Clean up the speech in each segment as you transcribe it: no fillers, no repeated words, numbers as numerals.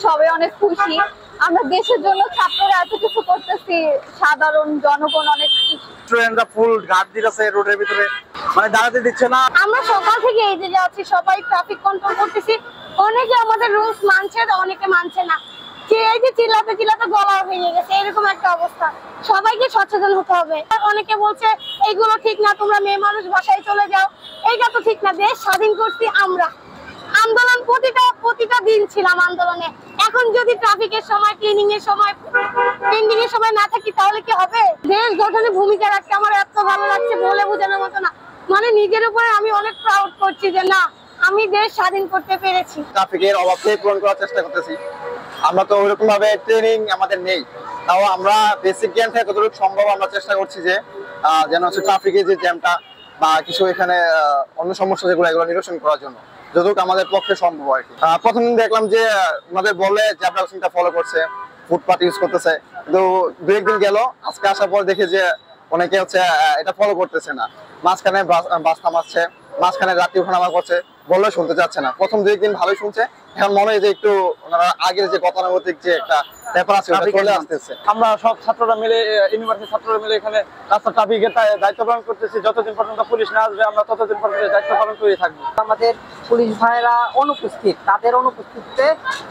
সবাই অনেক খুশি। আমরা দেশের জন্য ছাত্ররা এত কিছু করতেছি, সাধারণ জনগণ অনেক খুশি। স্টুডেন্টরা ফুল ঘাট দিতেছে রোডের ভিতরে, মানে দাঁড়াতে দিচ্ছে না। আমরা সকাল থেকে এই যে যাচ্ছি, সবাই ট্রাফিক কন্ট্রোল করতেছি। অনেকে আমাদের রুলস মানছে, অনেকে মানছে না। এই যে চিল্লাতে চিল্লাতে গলা ভেঙে গেছে, এরকম একটা অবস্থা। সবাইকে সচেতন হতে হবে। অনেকে বলছে এইগুলো ঠিক না, তোমরা মেয়ে মানুষ বাসায় চলে যাও। এইটা তো ঠিক না, দেশ স্বাধীন করছি আমরা। আন্দোলন প্রতিটা দিন ছিলাম আন্দোলনে। এখন যদি ট্রাফিকের সময়, ক্লিনিং এর সময়, পেন্ডিং এর সময় না থাকি তাহলে কি হবে? দেশ গঠনে ভূমিকা রাখতে আমার এত ভালো লাগছে, বলে বোঝানোর মতো না। মানে নিজের উপরে আমি অনেক প্রাউড করছি যে না, আমি দেশ স্বাধীন করতে পেরেছি। ট্রাফিকের অভাবকে পূরণ করার চেষ্টা করতেছি। আমরা তো ওইরকম ভাবে ট্রেনিং আমাদের নেই, তাও আমরা বেসিক জ্ঞান থেকে যতটুকু সম্ভব আমরা চেষ্টা করছি যে যেন হচ্ছে ট্রাফিকের যে জ্যামটা বা কিছু এখানে অন্য সমস্যা যেগুলো এগুলো নিরসন করার জন্য যতটুকু আমাদের পক্ষে সম্ভব আর কি। প্রথম দিন দেখলাম যে আমাদের বলে জ্যাবরা ক্রসিংটা ফলো করছে, ফুটপাথ ইউজ করতেছে, কিন্তু দু একদিন গেল, আজকে আসার পর দেখি যে অনেকে হচ্ছে এটা ফলো করতেছে না। মাঝখানে বাস থামাচ্ছে, মাঝখানে রাত্রি ওঠানামা করছে, বললে শুনতে চাচ্ছে না। প্রথম দুই দিন ভালোই শুনছে, এখন মনে হয় যে একটু ওনারা আগের যে গতানুগতিক যে একটা ব্যাপার আছে ওটা চলে আসতেছে। আমরা সব ছাত্ররা মিলে, ইউনিভার্সিটির ছাত্ররা মিলে এখানে রাস্তা ট্রাফিকের দায়িত্ব পালন করতেছি। যতদিন পর্যন্ত পুলিশ না আসবে আমরা ততদিন পর্যন্ত দায়িত্ব পালন করে থাকবো। আমাদের পুলিশ ভাইয়েরা অনুপস্থিত, তাদের অনুপস্থিতিতে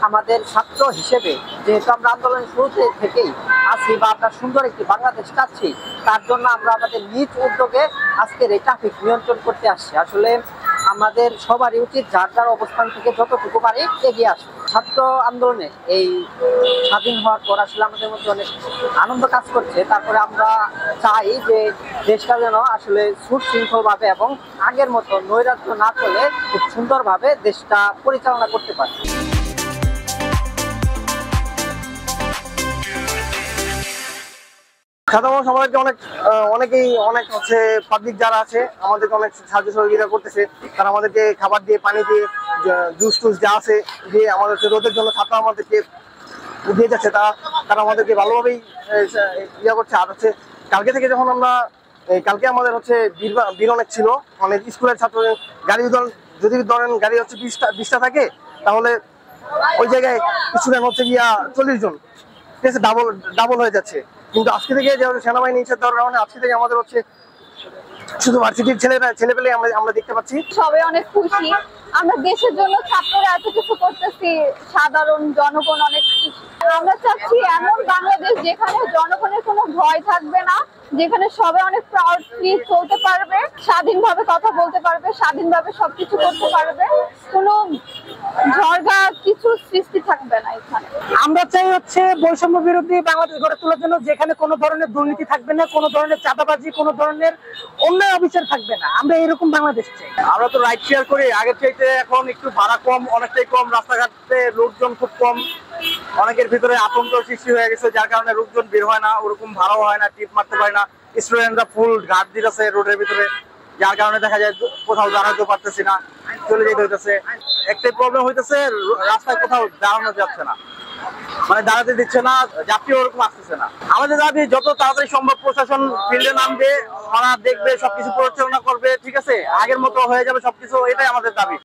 আমাদের ছাত্র হিসেবে যেহেতু আমরা আন্দোলনের শুরুতে থেকেই আছি বা আমরা সুন্দর একটি বাংলাদেশ চাচ্ছি, তার জন্য আমরা আমাদের নিজ উদ্যোগে আজকের এই ট্রাফিক নিয়ন্ত্রণ করতে আসছি। আসলে আমাদের সবারই উচিত যার যার অবস্থান থেকে যতটুকু পারে এগিয়ে আসে। ছাত্র আন্দোলনে এই স্বাধীন হওয়ার পর আসলে আমাদের মধ্যে অনেক আনন্দ কাজ করছে। তারপরে আমরা চাই যে দেশটা যেন আসলে সুশৃঙ্খলভাবে এবং আগের মতো নৈরাজ্য না চলে খুব সুন্দরভাবে দেশটা পরিচালনা করতে পারে। সাধারণ সমাজকে অনেকেই হচ্ছে পাবলিক যারা আছে আমাদেরকে অনেক সাহায্য সহযোগিতা করতেছে। তারা আমাদেরকে খাবার দিয়ে, পানি দিয়ে, জুস টুস যা আছে দিয়ে আমাদের রোদের জন্য ছাত্র আমাদেরকে দিয়ে যাচ্ছে, তারা আমাদেরকে ভালোভাবেই ইয়ে করছে। আর হচ্ছে কালকে থেকে যখন আমরা কালকে আমাদের হচ্ছে ভিড় অনেক ছিল, মানে স্কুলের ছাত্র গাড়ি যদি ধরেন গাড়ি হচ্ছে 20টা থাকে, তাহলে ওই জায়গায় স্টুডেন্ট হচ্ছে গিয়া 40 জন, ঠিক আছে, ডাবল হয়ে যাচ্ছে। কিন্তু আজকে থেকে যেহেতু সেনাবাহিনী নিষেধ দেওয়ার কারণে আজকে থেকে আমাদের হচ্ছে শুধু ভার্সিটির ছেলেপেলে আমরা দেখতে পাচ্ছি। সবাই অনেক খুশি। আমরা দেশের জন্য ছাত্ররা এত কিছু করতেছি, সাধারণ জনগণ অনেক খুশি। আমরা চাচ্ছি এমন বাংলাদেশ যেখানে জনগণের কোনো ভয় থাকবে না, যেখানে সবাই অনেক প্রাউডলি চলতে পারবে, স্বাধীনভাবে কথা বলতে পারবে, স্বাধীনভাবে সবকিছু করতে পারবে, কোনো ঝড়গা কিছু সৃষ্টি থাকবে না এখানে। আমরা চাই হচ্ছে বৈষম্য বিরোধী বাংলাদেশ গড়ে তোলার জন্য, যেখানে কোনো ধরনের দুর্নীতি থাকবে না, কোনো ধরনের চাঁদাবাজি, কোনো ধরনের অন্যায় অবিচার থাকবে না। আমরা এরকম বাংলাদেশ চাই। আমরা তো রাইড শেয়ার করি, আগের চাইতে এখন একটু ভাড়া কম, অনেকটাই কম, রাস্তাঘাটে লোকজন খুব কম, অনেকের ভিতরে আতঙ্ক সৃষ্টি হয়ে গেছে, যার কারণে লোকজন বের হয় না, ওরকম ভাড়াও হয় না, টিপ মারতে পারে না। স্টুডেন্টরা ফুল ঘাট দিতেছে রোডের ভিতরে, যার কারণে দেখা যায় কোথাও দাঁড়াতে পারতেছি না, চলে যেতে হইতেছে। একটাই প্রবলেম হইতেছে, রাস্তায় কোথাও দাঁড়ানো যাচ্ছে না, মানে দাঁড়াতে দিচ্ছে না, যাত্রী ওরকম আসতেছে না। আমাদের দাবি যত তাড়াতাড়ি সম্ভব প্রশাসন ফিল্ডে নামবে, ওরা দেখবে, সবকিছু পরিচালনা করবে, ঠিক আছে, আগের মতো হয়ে যাবে সবকিছু, এটাই আমাদের দাবি।